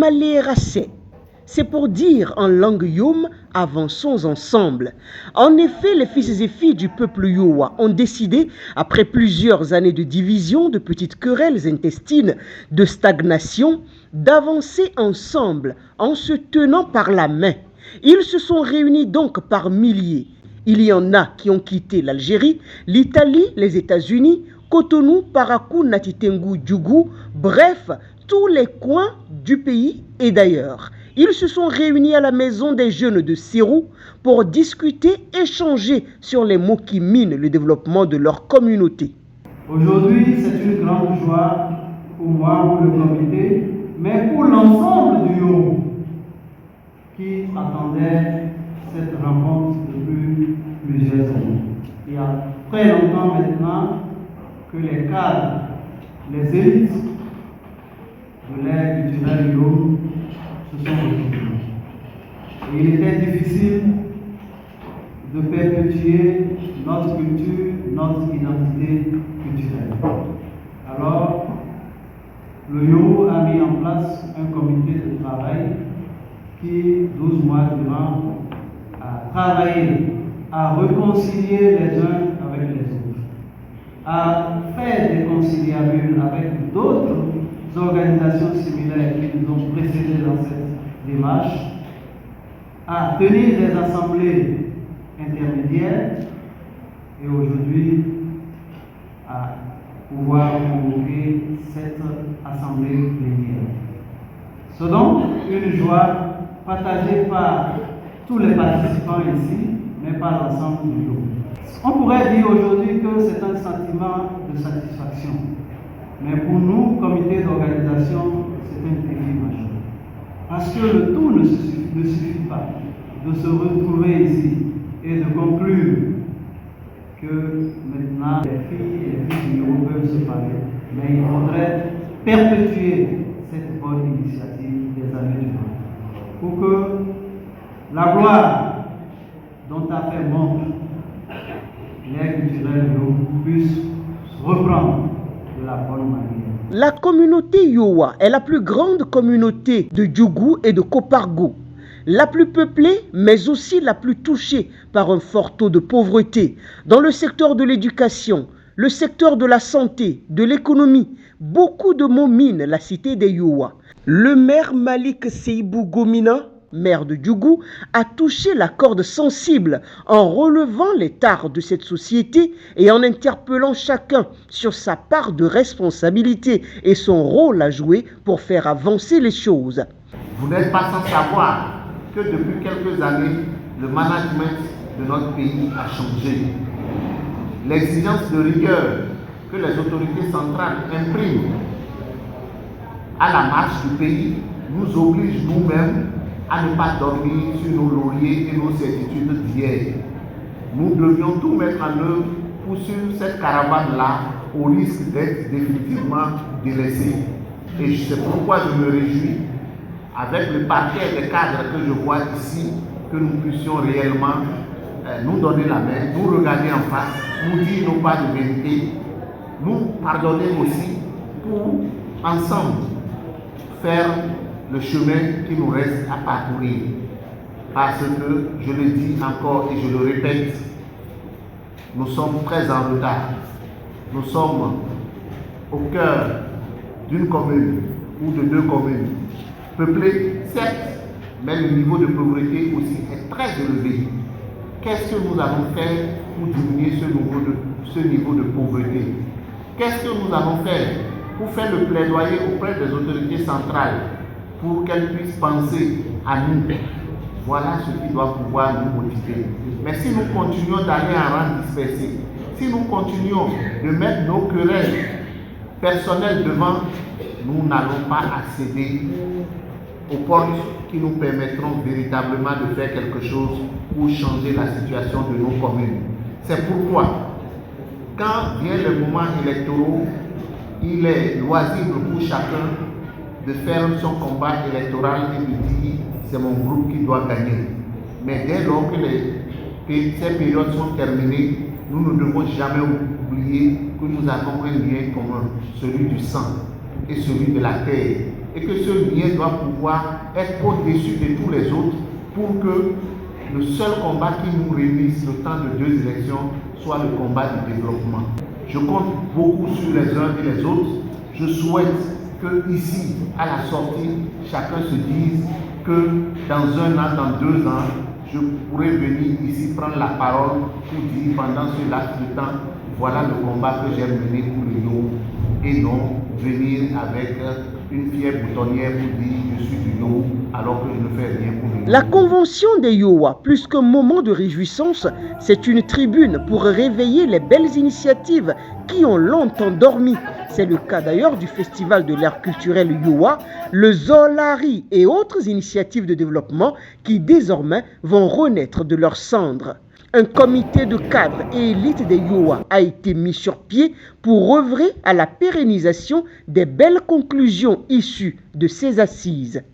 Maléracé. C'est pour dire en langue Youm, avançons ensemble. En effet, les fils et filles du peuple Yowa ont décidé, après plusieurs années de division, de petites querelles intestines, de stagnation, d'avancer ensemble en se tenant par la main. Ils se sont réunis donc par milliers. Il y en a qui ont quitté l'Algérie, l'Italie, les États-Unis, Cotonou, Parakou, Natitengu, Djougou, bref, tous les coins du pays et d'ailleurs. Ils se sont réunis à la maison des jeunes de Sérou pour discuter, échanger sur les mots qui minent le développement de leur communauté. Aujourd'hui, c'est une grande joie pour moi, pour le comité, mais pour l'ensemble du Yoruba qui attendait cette rencontre depuis plusieurs années. Il y a très longtemps maintenant que les cadres, les élites de l'ère culturelle Yoruba se sont retrouvés. Et il était difficile de perpétuer notre culture, notre identité culturelle. Alors, le YO a mis en place un comité de travail qui, 12 mois durant, a travaillé à réconcilier les uns avec les autres, à faire des conciliabules avec d'autres organisations similaires qui nous ont précédés dans cette démarche, à tenir des assemblées intermédiaires et aujourd'hui à pouvoir convoquer cette assemblée plénière. C'est donc une joie partagée par tous les participants ici, mais par l'ensemble du groupe. On pourrait dire aujourd'hui que c'est un sentiment de satisfaction, mais pour nous, comité d'organisation, c'est un défi majeur. Parce que le tout ne suffit pas de se retrouver ici et de conclure que maintenant les filles et les fils du Yoruba peuvent se parler, mais il faudrait perpétuer cette bonne initiative des années durant pour que la gloire dont a fait montre l'ère culturelle Yoruba puisse reprendre de la bonne manière. La communauté Yowa est la plus grande communauté de Djougou et de Kopargo, la plus peuplée mais aussi la plus touchée par un fort taux de pauvreté dans le secteur de l'éducation, le secteur de la santé, de l'économie. Beaucoup de mots minent la cité des Yowa. Le maire Malik Seibou Gomina, maire de Djougou, a touché la corde sensible en relevant les tares de cette société et en interpellant chacun sur sa part de responsabilité et son rôle à jouer pour faire avancer les choses. Vous n'êtes pas sans savoir que depuis quelques années, le management de notre pays a changé. L'exigence de rigueur que les autorités centrales impriment à la marche du pays nous oblige nous-mêmes à ne pas dormir sur nos lauriers et nos certitudes d'hier. Nous devions tout mettre en œuvre pour suivre cette caravane-là au risque d'être définitivement délaissée. Et c'est pourquoi je me réjouis, avec le paquet des cadres que je vois ici, que nous puissions réellement nous donner la main, nous regarder en face, nous dire nos pas de vérité, nous pardonner aussi pour ensemble faire le chemin qui nous reste à parcourir. Parce que, je le dis encore et je le répète, nous sommes très en retard. Nous sommes au cœur d'une commune ou de deux communes, peuplées, certes, mais le niveau de pauvreté aussi est très élevé. Qu'est-ce que nous allons faire pour diminuer ce niveau de pauvreté? Qu'est-ce que nous allons faire pour faire le plaidoyer auprès des autorités centrales pour qu'elles puissent penser à nous? Voilà ce qui doit pouvoir nous motiver. Mais si nous continuons d'aller en rang dispersé, si nous continuons de mettre nos querelles personnelles devant, nous n'allons pas accéder aux portes qui nous permettront véritablement de faire quelque chose pour changer la situation de nos communes. C'est pourquoi, quand vient le moment électoral, il est loisible pour chacun de faire son combat électoral et de dire c'est mon groupe qui doit gagner. Mais dès lors que ces périodes sont terminées, nous ne devons jamais oublier que nous avons un lien commun, celui du sang et celui de la terre. et que ce lien doit pouvoir être au-dessus de tous les autres pour que le seul combat qui nous réunisse le temps de 2 élections soit le combat du développement. Je compte beaucoup sur les uns et les autres. Je souhaite que ici, à la sortie, chacun se dise que dans 1 an, dans 2 ans, je pourrais venir ici prendre la parole pour dire pendant ce laps de temps, voilà le combat que j'ai mené pour le Yoho, et non venir avec une fière boutonnière pour dire je suis du Yoho alors que je ne fais rien pour le Yoho. La convention des Yowa, plus qu'un moment de réjouissance, c'est une tribune pour réveiller les belles initiatives qui ont longtemps dormi. C'est le cas d'ailleurs du Festival de l'art culturel Yowa, le Zolari et autres initiatives de développement qui désormais vont renaître de leurs cendres. Un comité de cadres et élites des Yowa a été mis sur pied pour œuvrer à la pérennisation des belles conclusions issues de ces assises.